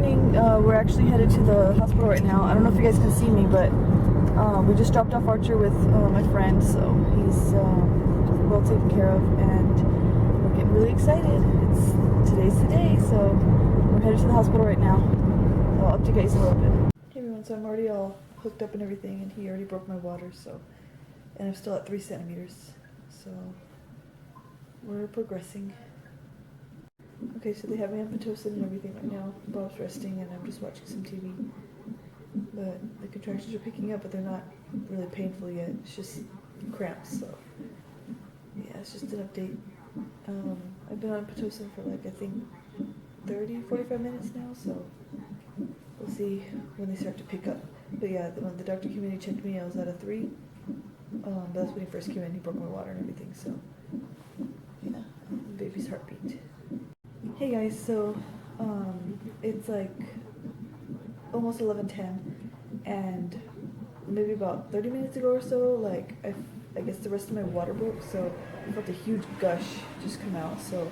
morning. We're actually headed to the hospital right now. I don't know if you guys can see me, but we just dropped off Archer with my friend, so he's well taken care of, and we're getting really excited. Today's the day, so we're headed to the hospital right now. So I'll update you guys in a little bit. Hey everyone, so I'm already all hooked up and everything, and he already broke my water, so, and I'm still at 3 centimeters, so we're progressing. Okay, so they have me on Pitocin and everything right now. Bob's resting and I'm just watching some TV. But the contractions are picking up, but they're not really painful yet. It's just cramps, so yeah, it's just an update. I've been on Pitocin for like, I think 45 minutes now, so we'll see when they start to pick up. But yeah, when the doctor came in and checked me, I was at a 3. That's when he first came in, he broke my water and everything, so yeah, baby's heartbeat. Hey guys, so it's like almost 11:10, and maybe about 30 minutes ago or so, like I guess the rest of my water broke, so I felt a huge gush just come out. So,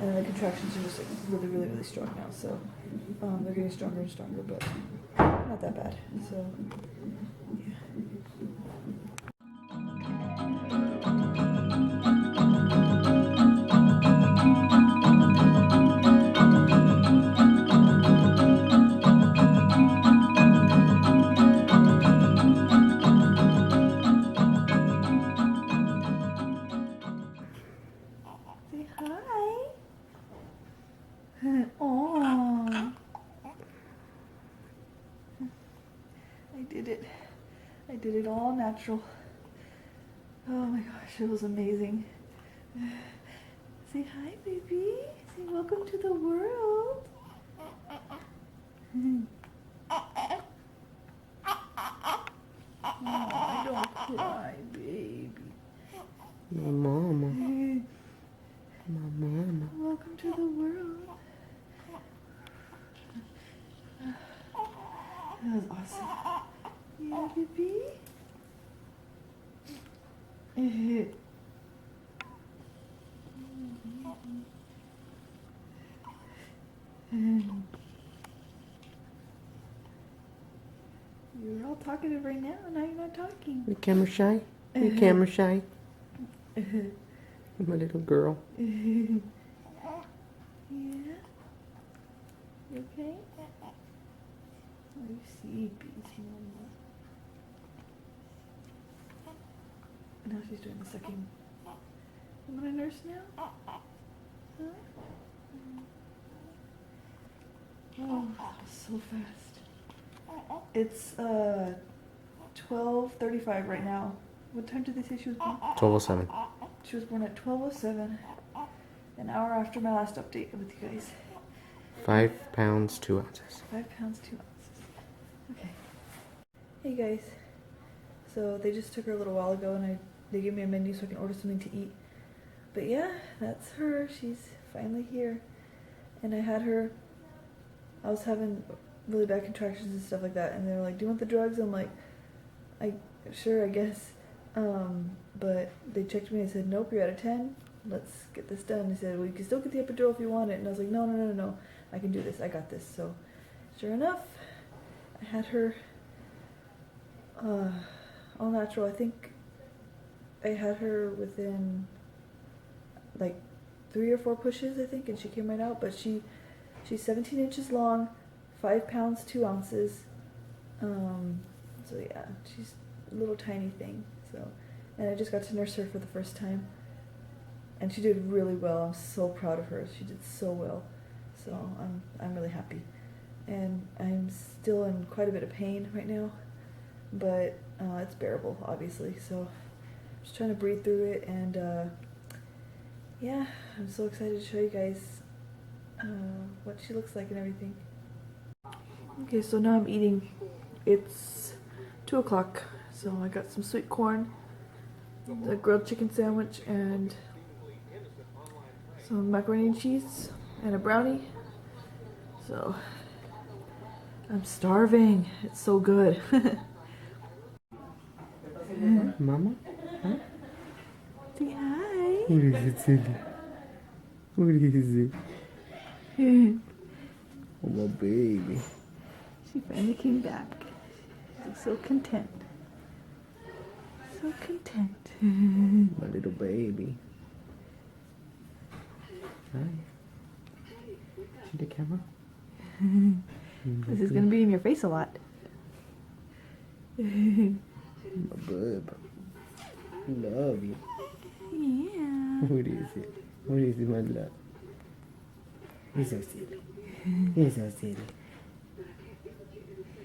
and then the contractions are just like really strong now. So they're getting stronger and stronger, but not that bad. So yeah. Say hi. Aww. I did it. I did it all natural. Oh my gosh, it was amazing. Say hi, baby. Say welcome to the world. Oh, don't cry, baby. My mama. My mama. Welcome to the world. That was awesome. Yeah, baby. You're all talkative right now, now you're not talking. You camera shy? You camera shy? My little girl. Yeah? You okay? Oh, you sleepy, Mama. Now she's doing the sucking. You want a nurse now? Huh? Oh, that was so fast. It's 12:35 right now. What time did they say she was born? 12:07. She was born at 12:07, an hour after my last update with you guys. 5 pounds, 2 ounces. 5 pounds, 2 ounces. Okay. Hey guys. So they just took her a little while ago, and they gave me a menu so I can order something to eat. But yeah, that's her. She's finally here. And I was having really bad contractions and stuff like that, and they were like, do you want the drugs? I'm like, sure, I guess. But they checked me and said, nope, you're at a 10. Let's get this done. They said, well, you can still get the epidural if you want it. And I was like, no. I can do this. I got this. So sure enough, I had her all natural. I think I had her within like 3 or 4 pushes, I think, and she came right out. But she's 17 inches long, 5 pounds, 2 ounces. So yeah, she's a little tiny thing. So, and I just got to nurse her for the first time, and she did really well. I'm so proud of her. She did so well. So I'm really happy, and I'm still in quite a bit of pain right now, but it's bearable, obviously. So just trying to breathe through it, and yeah, I'm so excited to show you guys what she looks like and everything. Okay, so now I'm eating. It's 2 o'clock, so I got some sweet corn, a grilled chicken sandwich, and some macaroni and cheese, and a brownie. So I'm starving. It's so good. Mama? Huh? Say hi. What is it, Silly? What is it? Oh My baby. She finally came back. She's so content. So content. My little baby. Hi. See the camera? This is gonna be in your face a lot. My bub. Love you. Yeah. What is it? What is it, my love? He's so silly. He's so silly.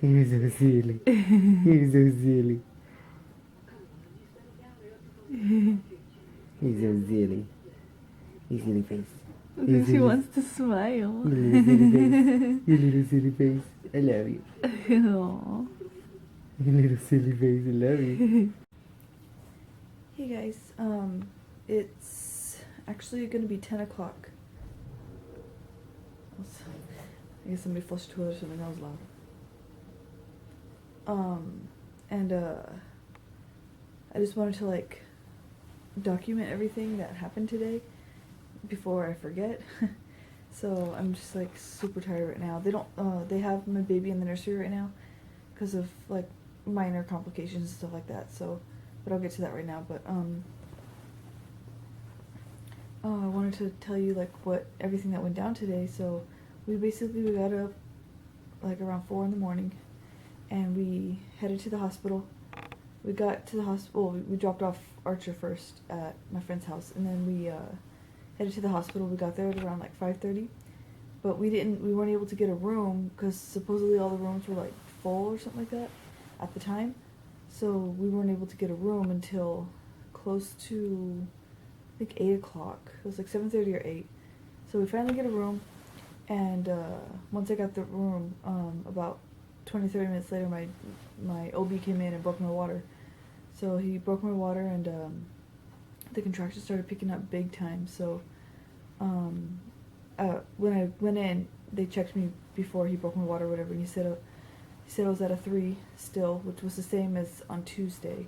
He's so silly. He's so silly. He's so silly. He's silly face. Because she wants to smile. You little silly face. You little silly face. I love you. Aww. You little silly face. I love you. Hey guys, it's actually gonna be 10 o'clock. I guess somebody flushed the toilet or something, that was loud. And I just wanted to like document everything that happened today before I forget. So I'm just like super tired right now. They have my baby in the nursery right now because of like minor complications and stuff like that, so but I'll get to that right now. But I wanted to tell you like everything that went down today. So we got up like around 4 in the morning and we headed to the hospital. We got to the hospital, we dropped off Archer first at my friend's house, and then we headed to the hospital. We got there at around like 5:30, but we weren't able to get a room because supposedly all the rooms were like full or something like that at the time. So we weren't able to get a room until close to, I think 8 o'clock. It was like 7:30 or 8. So we finally get a room, and once I got the room, about 20-30 minutes later, my OB came in and broke my water. So he broke my water, and the contractions started picking up big time. So when I went in, they checked me before he broke my water or whatever, and he said I was at a 3 still, which was the same as on Tuesday.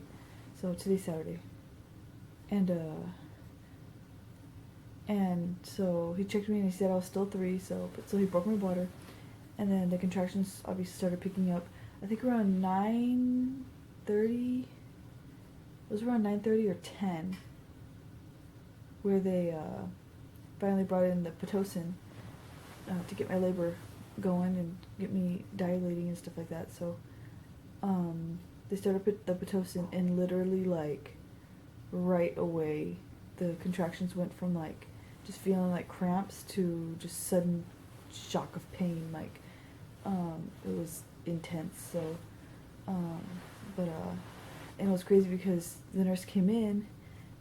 So today's Saturday. And so he checked me and he said I was still 3, so he broke my water. And then the contractions obviously started picking up, I think around 9:30. It was around 9:30 or 10 where they finally brought in the Pitocin to get my labor going and get me dilating and stuff like that. So they started the Pitocin, and literally like right away the contractions went from like just feeling like cramps to just sudden shock of pain. Like it was intense. So and it was crazy because the nurse came in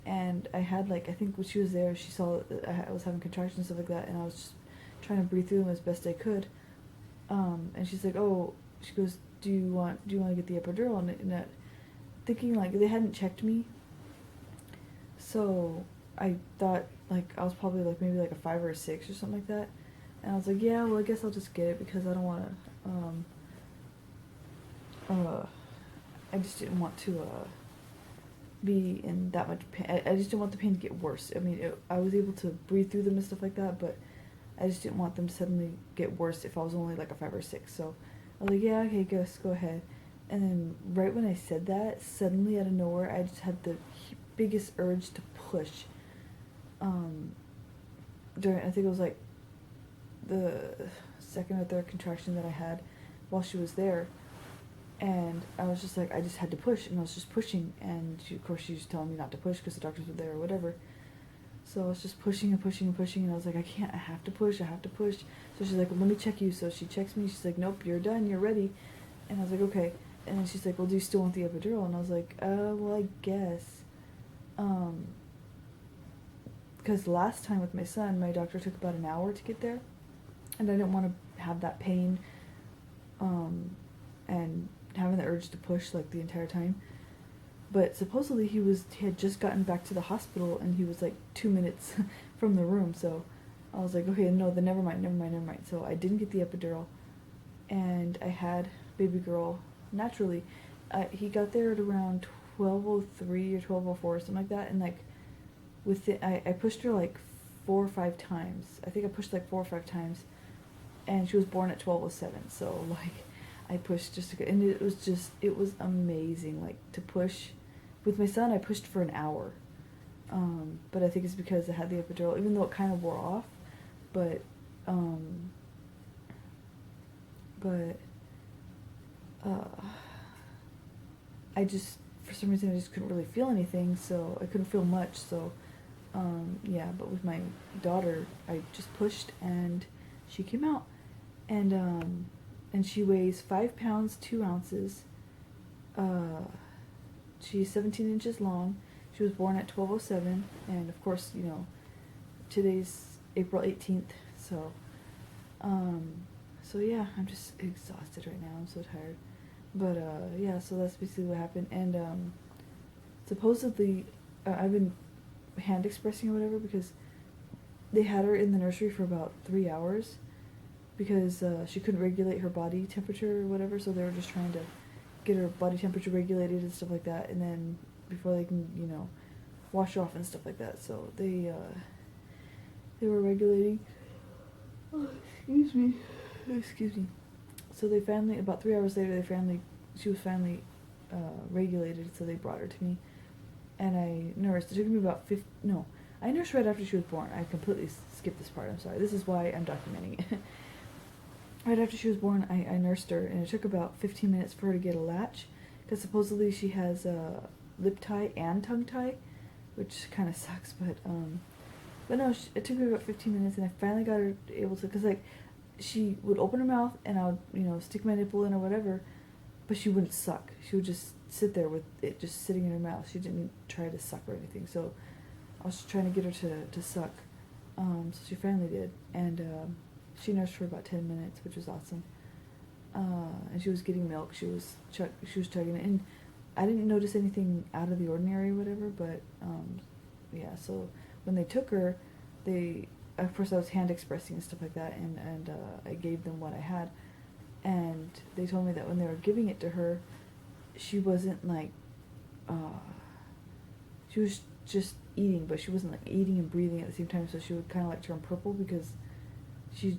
and I had like, I think when she was there, she saw that I was having contractions and stuff like that, and I was just trying to breathe through them as best I could. And she's like, oh, she goes, do you want to get the epidural? And thinking like they hadn't checked me, so I thought like I was probably like maybe like a 5 or a 6 or something like that. And I was like, yeah, well, I guess I'll just get it because I don't want to I just didn't want to be in that much pain. I just didn't want the pain to get worse. I mean, I was able to breathe through them and stuff like that, but I just didn't want them to suddenly get worse if I was only like a 5 or 6. So I was like, yeah, okay, go ahead. And then right when I said that, suddenly out of nowhere, I just had the biggest urge to push. I think it was like the 2nd or 3rd contraction that I had while she was there. And I was just like, I just had to push, and I was just pushing, and of course she was telling me not to push because the doctors were there or whatever. So I was just pushing and pushing and pushing, and I was like, I have to push. So she's like, well, let me check you. So she checks me, she's like, nope, you're done, you're ready. And I was like, okay. And then she's like, well, do you still want the epidural? And I was like, well, I guess. Because last time with my son, my doctor took about an hour to get there, and I didn't want to have that pain, and having the urge to push like the entire time. But supposedly he had just gotten back to the hospital, and he was like 2 minutes from the room. So I was like, okay, no, then never mind. So I didn't get the epidural, and I had baby girl naturally. He got there at around 12:03 or 12:04 or something like that, and like I pushed her like 4 or 5 times. I think I pushed like 4 or 5 times, and she was born at 12:07. So like, I pushed just to go, and it was amazing. Like to push, with my son, I pushed for an hour, but I think it's because I had the epidural, even though it kind of wore off, but I just, for some reason, I just couldn't really feel anything, so I couldn't feel much, so, yeah, but with my daughter, I just pushed, and she came out, and she weighs 5 pounds, 2 ounces, she's 17 inches long, she was born at 12:07, and of course, you know, today's April 18th, so, so yeah, I'm just exhausted right now, I'm so tired. But, yeah, so that's basically what happened, and, supposedly, I've been hand expressing or whatever, because they had her in the nursery for about 3 hours, because, she couldn't regulate her body temperature or whatever, so they were just trying to get her body temperature regulated and stuff like that, and then, before they can, you know, wash off and stuff like that, so they were regulating, excuse me, so they finally, about 3 hours later, she was finally regulated, so they brought her to me, and I nursed. It took me about I nursed right after she was born. I completely skipped this part, I'm sorry. This is why I'm documenting it. Right after she was born, I nursed her, and it took about 15 minutes for her to get a latch, because supposedly she has a lip tie and tongue tie, which kind of sucks, but no, it took me about 15 minutes, and I finally got her able to, because, like, she would open her mouth, and I would, you know, stick my nipple in or whatever, but she wouldn't suck. She would just sit there with it just sitting in her mouth. She didn't try to suck or anything, so I was trying to get her to suck, so she finally did, and she nursed for about 10 minutes, which was awesome, and she was getting milk. She was chugging it, and I didn't notice anything out of the ordinary or whatever, but, yeah, so when they took her, of course I was hand expressing and stuff like that, and I gave them what I had, and they told me that when they were giving it to her, she wasn't like, she was just eating, but she wasn't like eating and breathing at the same time, so she would kind of like turn purple, because she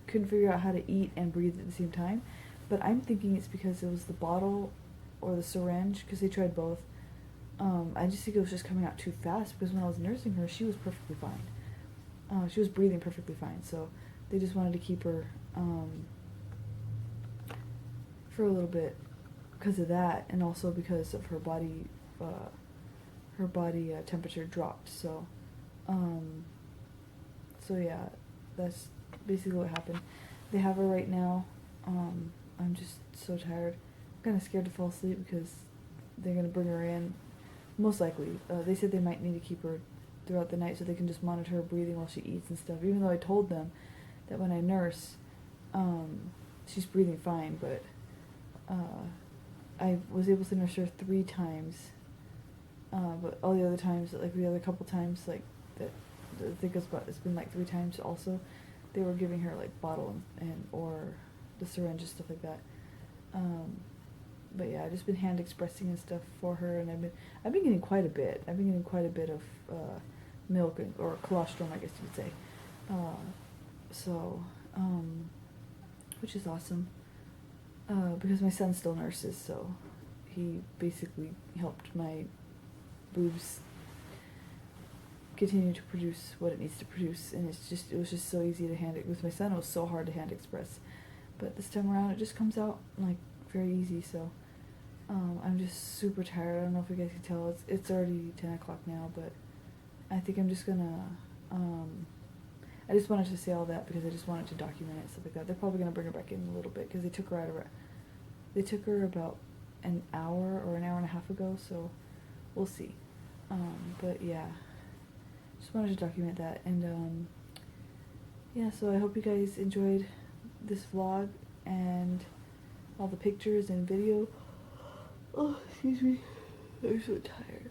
couldn't figure out how to eat and breathe at the same time, but I'm thinking it's because it was the bottle or the syringe, because they tried both. I just think it was just coming out too fast, because when I was nursing her, she was perfectly fine. She was breathing perfectly fine, so they just wanted to keep her for a little bit because of that, and also because of her body temperature dropped. So, so yeah, that's basically what happened. They have her right now. I'm just so tired. I'm kind of scared to fall asleep because they're gonna bring her in. Most likely, they said they might need to keep her throughout the night so they can just monitor her breathing while she eats and stuff. Even though I told them that when I nurse, she's breathing fine, but I was able to nurse her 3 times. But all the other times, like the other couple times, like that, I think it's been like 3 times also, they were giving her like bottle and or the syringe and stuff like that. But yeah, I've just been hand expressing and stuff for her, and I've been getting quite a bit. I've been getting quite a bit of milk or colostrum, I guess you would say. So, which is awesome. Because my son still nurses, so he basically helped my boobs continue to produce what it needs to produce, and it was just so easy to with my son. It was so hard to hand express, but this time around it just comes out like very easy. So I'm just super tired. I don't know if you guys can tell. It's already 10 o'clock now, but I think I'm just gonna I just wanted to say all that because I just wanted to document it, stuff like that. They're probably gonna bring her back in a little bit because they took her about an hour or an hour and a half ago, so we'll see. But yeah, just wanted to document that, and yeah, so I hope you guys enjoyed this vlog and all the pictures and video. Oh, excuse me, I'm so tired.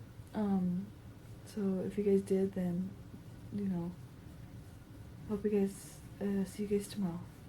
So if you guys did, then, you know, hope you guys, see you guys tomorrow.